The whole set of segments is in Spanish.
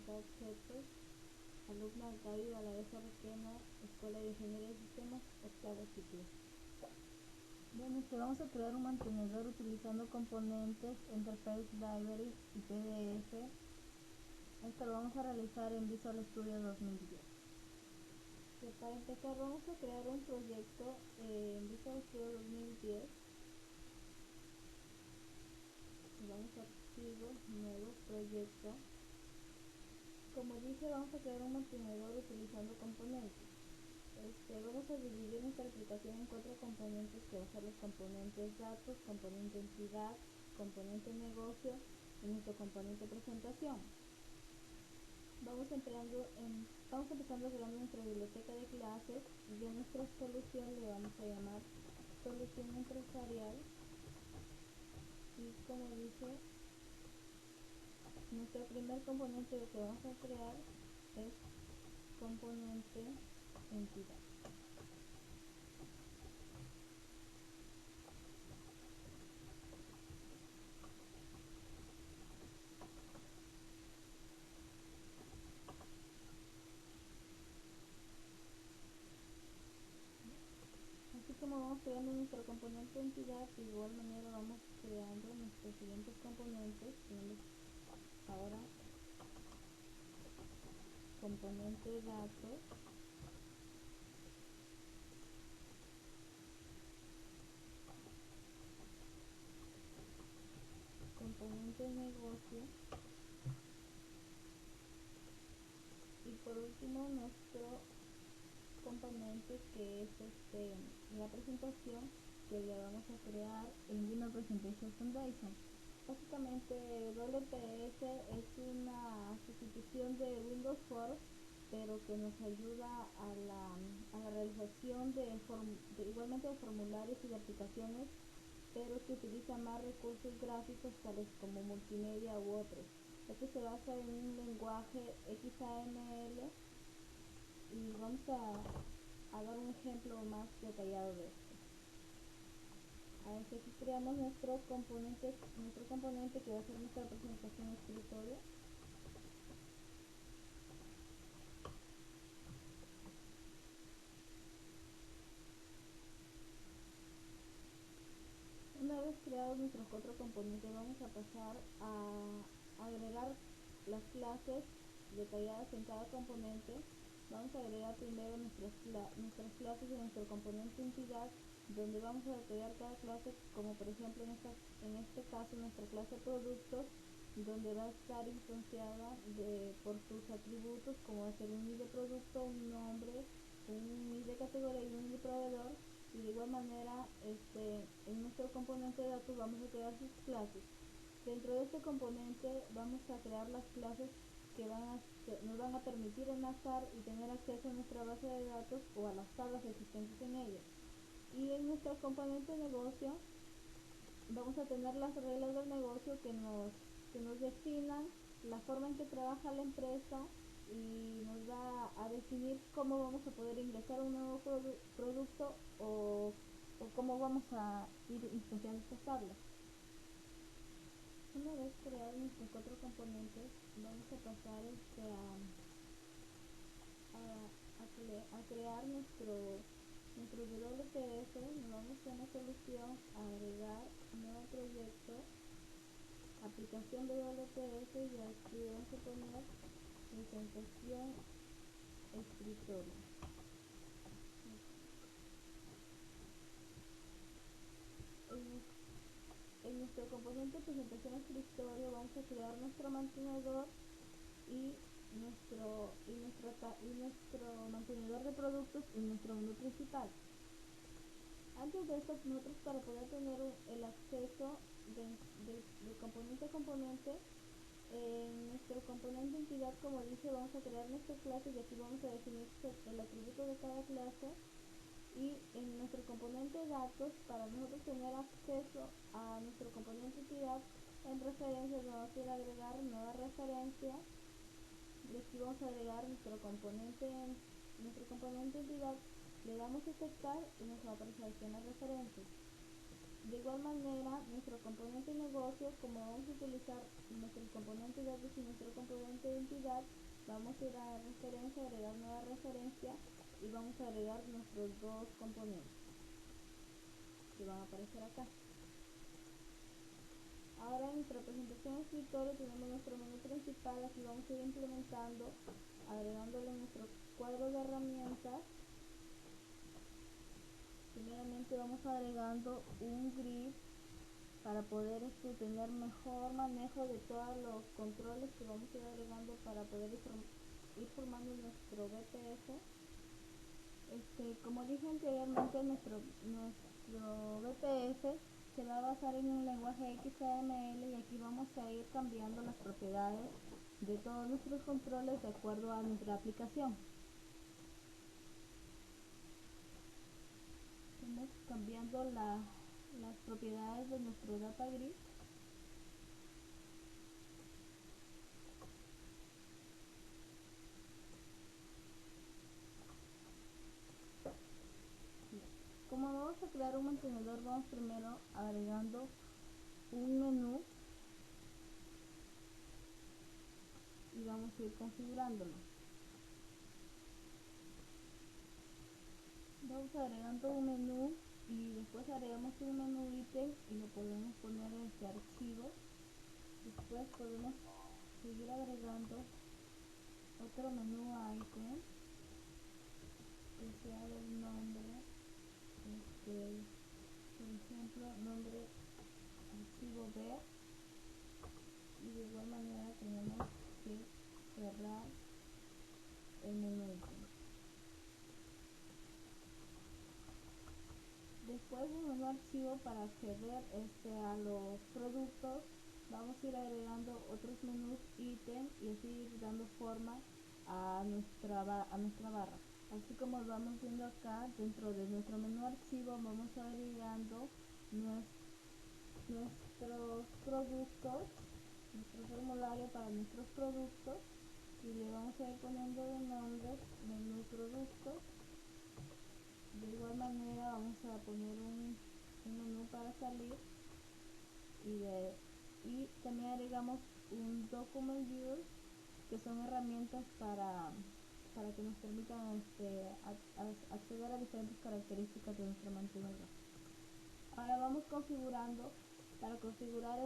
orientada a objetos, alumna Gaby Valadez Requena, Escuela de Ingeniería de Sistemas, octavo ciclo. Bueno, vamos a crear un mantenedor utilizando componentes, Interface Library y PDF. Esto lo vamos a realizar en Visual Studio 2010. Para empezar vamos a crear un proyecto en Visual Studio 2010. Vamos a archivo, nuevo proyecto. Como dije, vamos a crear un mantenedor utilizando componentes. Vamos a dividir nuestra aplicación en 4 componentes, que van a ser los componentes datos, componente entidad, componente negocio y nuestro componente presentación. Vamos empezando creando nuestra biblioteca de clases, y a nuestra solución le vamos a llamar solución empresarial. Y como dije, nuestro primer componente que vamos a crear es componente entidad. Así como vamos creando nuestro componente entidad, de igual manera vamos creando nuestros siguientes componentes. Tenemos ahora componente datos, componente negocio y por último nuestro componente que es la presentación, que le vamos a crear en Windows Presentation Foundation. Básicamente WPS es una sustitución de Windows Forms, pero que nos ayuda a la realización igualmente de formularios y de aplicaciones, pero que utiliza más recursos gráficos tales como multimedia u otros. Este se basa en un lenguaje XAML y vamos a dar un ejemplo más detallado de esto. Aquí creamos nuestro componente que va a ser nuestra presentación escritorio. Una vez creados nuestros 4 componentes, vamos a pasar a agregar las clases detalladas en cada componente. Vamos a agregar primero nuestras clases de nuestro componente entidad, donde vamos a detallar cada clase, como por ejemplo en este caso nuestra clase productos, donde va a estar instanciada por sus atributos, como va a ser un ID de producto, un nombre, un ID de categoría y un ID de proveedor. Y de igual manera en nuestro componente de datos vamos a crear sus clases. Dentro de este componente vamos a crear las clases que nos van a permitir enlazar y tener acceso a nuestra base de datos o a las tablas existentes en ella. Y en nuestro componente de negocio vamos a tener las reglas del negocio que nos definan la forma en que trabaja la empresa y nos va a definir cómo vamos a poder ingresar a un nuevo producto o cómo vamos a ir instanciando estas tablas. Una vez creados nuestros 4 componentes, vamos a pasar a crear nuestro WPF. Nos vamos a una solución, a agregar un nuevo proyecto, aplicación WPF, y aquí vamos a poner presentación escritorio. En nuestro componente presentación escritorio vamos a crear nuestro mantenedor y nuestro mantenedor de productos y nuestro menú principal. Antes de esto, nosotros, para poder tener el acceso de componente a componente, en nuestro componente entidad, como dije, vamos a crear nuestras clases y aquí vamos a definir el atributo de cada clase. Y en nuestro componente datos, para nosotros tener acceso a nuestro componente entidad, en referencias vamos a ir a agregar nueva referencia, y aquí vamos a agregar nuestro componente entidad, le damos aceptar y nos va a aparecer aquí en las referencias. De igual manera, nuestro componente negocio, como vamos a utilizar nuestro componente de datos y nuestro componente de entidad, vamos a ir a referencia, agregar nueva referencia y vamos a agregar nuestros dos componentes que van a aparecer acá. Ahora en nuestra presentación de escritorio tenemos nuestro menú principal. Aquí vamos a ir implementando, agregándole nuestro cuadro de herramientas. Primeramente vamos agregando un grid para poder tener mejor manejo de todos los controles que vamos a ir agregando para poder ir formando nuestro BPF. Como dije anteriormente, nuestro BPF se va a basar en un lenguaje XAML y aquí vamos a ir cambiando las propiedades de todos nuestros controles de acuerdo a nuestra aplicación. Estamos cambiando las propiedades de nuestro data grid. Como vamos a crear un mantenedor, vamos primero agregando un menú y vamos a ir configurándolo. Vamos agregando un menú y después agregamos un menú ítem y lo podemos poner en este archivo. Después podemos seguir agregando otro menú ítem que sea del nombre, por ejemplo, nombre archivo ver, y de igual manera tenemos que cerrar el menú ítem. Después del menú archivo, para acceder a los productos, vamos a ir agregando otros menús ítem y así ir dando forma a nuestra barra. Así como vamos viendo acá, dentro de nuestro menú archivo vamos agregando nuestros productos, nuestro formulario para nuestros productos, y le vamos a ir poniendo de nombre menú productos. De igual manera vamos a poner un menú para salir y también agregamos un document viewer, que son herramientas para que nos permitan acceder a diferentes características de nuestro mantenedor. Ahora vamos configurando. Para configurar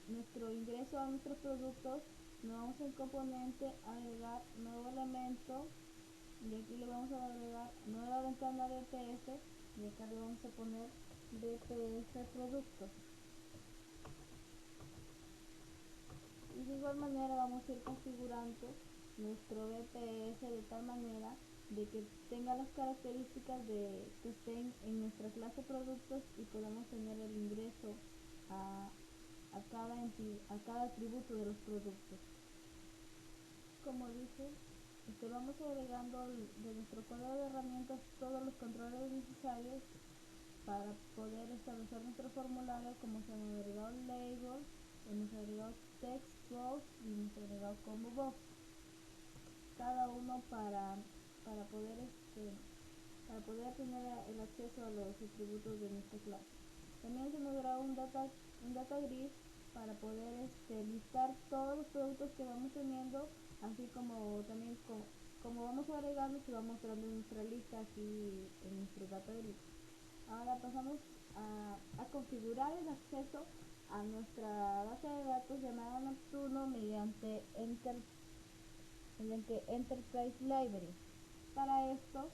nuestro ingreso a nuestros productos, nos vamos al componente, agregar nuevo elemento, y aquí le vamos a agregar nueva ventana BPF y acá le vamos a poner BPF productos. Y de igual manera vamos a ir configurando nuestro BPF de tal manera de que tenga las características que estén en nuestra clase productos y podamos tener el ingreso a cada atributo de los productos. Como dije, vamos agregando de nuestro cuadro de herramientas todos los controles necesarios para poder establecer nuestro formulario, como se han agregado labels, hemos agregado text box y hemos agregado combo box, cada uno para poder tener el acceso a los atributos de nuestra clase. También se hemos agregado un data grid para poder listar todos los productos que vamos teniendo, así como también como vamos agregando se va mostrando nuestra lista aquí en nuestro data grid. Ahora pasamos a configurar el acceso a nuestra base de datos llamada Neptuno mediante Enterprise Library. Para esto,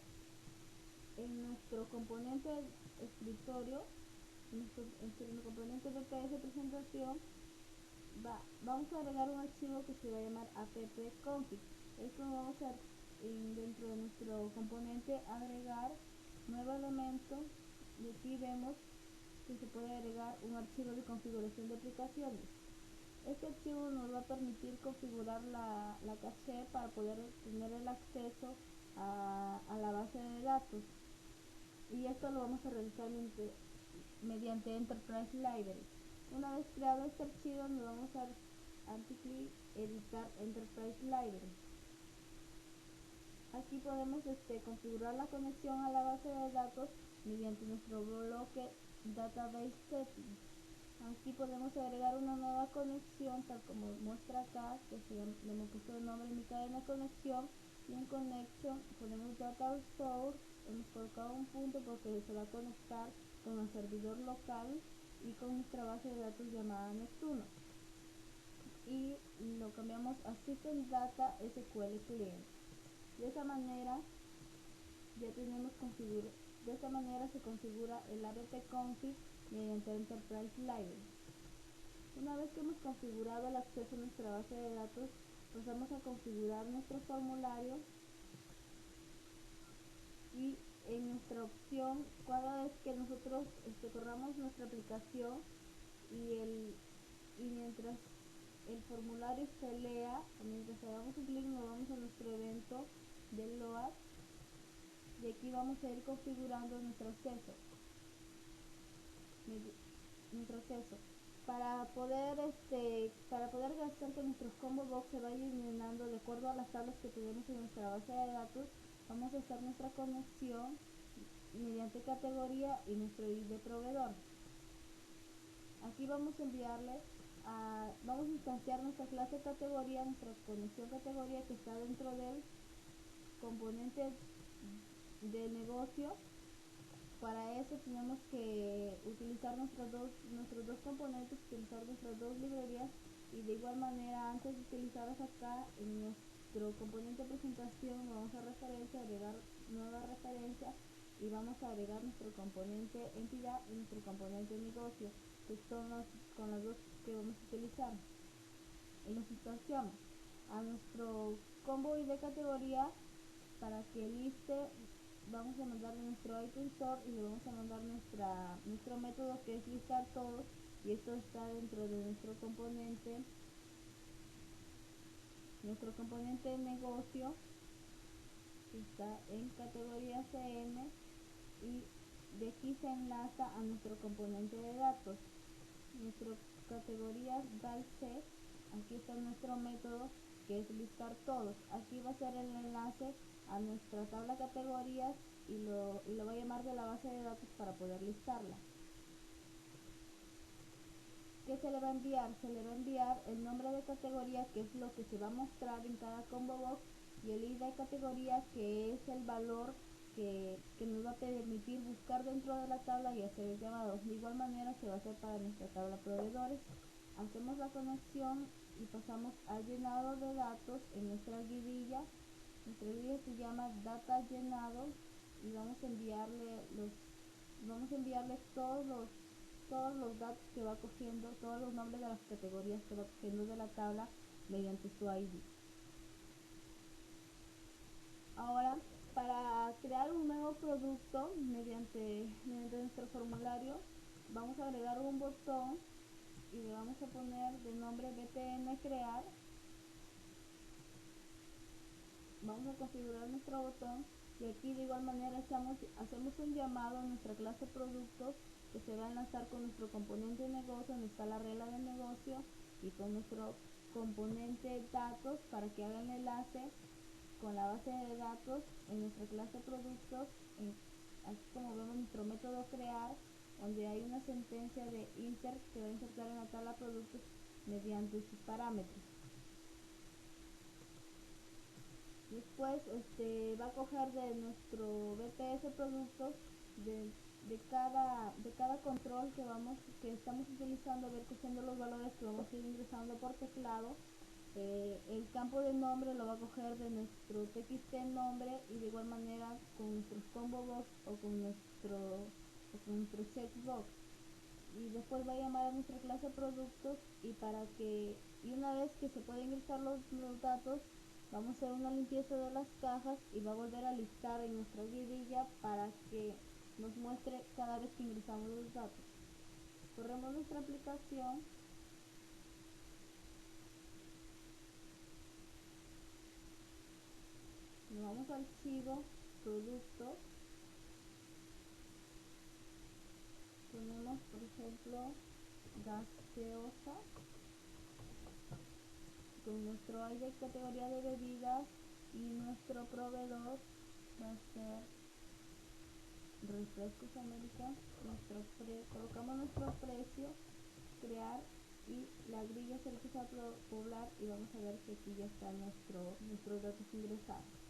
en nuestro componente escritorio, en nuestro componente BPF presentación, vamos a agregar un archivo que se va a llamar appconfig. Esto vamos a dentro de nuestro componente agregar nuevo elemento, y aquí vemos que se puede agregar un archivo de configuración de aplicaciones. Este archivo nos va a permitir configurar la caché para poder tener el acceso a la base de datos, y esto lo vamos a realizar mediante Enterprise Library. Una vez creado este archivo, nos vamos a clic editar Enterprise Library. Aquí podemos configurar la conexión a la base de datos mediante nuestro bloque database settings. Aquí podemos agregar una nueva conexión, tal como muestra acá, que le hemos puesto el nombre mi cadena de conexión, y en connection ponemos data source, hemos colocado un punto porque se va a conectar con el servidor local y con nuestra base de datos llamada Neptuno, y lo cambiamos a System Data SQL Client. De esa manera ya tenemos de esta manera se configura el apt-config mediante Enterprise Library. Una vez que hemos configurado el acceso a nuestra base de datos, pasamos a configurar nuestro formulario, y en nuestra opción, cada vez que nosotros corramos nuestra aplicación y mientras el formulario se lea, o mientras hagamos un clic, nos vamos a nuestro evento del load, y aquí vamos a ir configurando nuestro acceso. Para poder hacer que nuestros combo box se vayan llenando de acuerdo a las tablas que tenemos en nuestra base de datos, vamos a hacer nuestra conexión mediante categoría y nuestro ID de proveedor. Aquí vamos a instanciar nuestra clase categoría, nuestra conexión categoría que está dentro del componente de negocio. Para eso tenemos que utilizar nuestros dos componentes, utilizar nuestras dos librerías, y de igual manera, antes de utilizarlas acá en nuestro componente de presentación, vamos a referencia, agregar nueva referencia, y vamos a agregar nuestro componente entidad y nuestro componente negocio, que son con las dos que vamos a utilizar. Y los instanciamos a nuestro combo y de categoría para que liste. Vamos a mandar nuestro item sort y le vamos a mandar nuestro método, que es listar todos, y esto está dentro de nuestro componente negocio, que está en categoría CM, y de aquí se enlaza a nuestro componente de datos, nuestro categoría dalC. Aquí está nuestro método, que es listar todos. Aquí va a ser el enlace a nuestra tabla categorías, y lo va a llamar de la base de datos para poder listarla. ¿Qué se le va a enviar? Se le va a enviar el nombre de categoría, que es lo que se va a mostrar en cada combo box, y el ID de categoría, que es el valor que nos va a permitir buscar dentro de la tabla y hacer el llamado. De igual manera se va a hacer para nuestra tabla proveedores. Hacemos la conexión y pasamos al llenado de datos en nuestra guidilla. Nuestra guidilla se llama data llenado, y vamos a enviarle todos los datos que va cogiendo, todos los nombres de las categorías que va cogiendo de la tabla mediante su ID. Ahora, para crear un nuevo producto mediante nuestro formulario, vamos a agregar un botón y le vamos a poner de nombre btn crear. Vamos a configurar nuestro botón, y aquí de igual manera hacemos un llamado a nuestra clase productos, que se va a enlazar con nuestro componente de negocio, donde está la regla del negocio, y con nuestro componente datos, para que haga el enlace con la base de datos en nuestra clase productos. Aquí, como vemos, nuestro método crear, donde hay una sentencia de insert que va a insertar en la tabla productos mediante sus parámetros. Después va a coger de nuestro BTS productos, de cada control que estamos utilizando, ver cogiendo los valores que vamos a ir ingresando por teclado. El campo de nombre lo va a coger de nuestro txt nombre, y de igual manera con nuestros combo box o con nuestro checkbox. Y después va a llamar a nuestra clase productos, y una vez que se pueden ingresar los datos, vamos a hacer una limpieza de las cajas, y va a volver a listar en nuestra guidilla para que nos muestre cada vez que ingresamos los datos. Corremos nuestra aplicación. Nos vamos al archivo producto, ponemos por ejemplo gaseosa, con nuestro ID de categoría de bebidas, y nuestro proveedor va a ser Refrescos América. Nuestra colocamos nuestro precio, crear, y la grilla se empieza a poblar y vamos a ver que aquí ya están nuestros datos ingresados.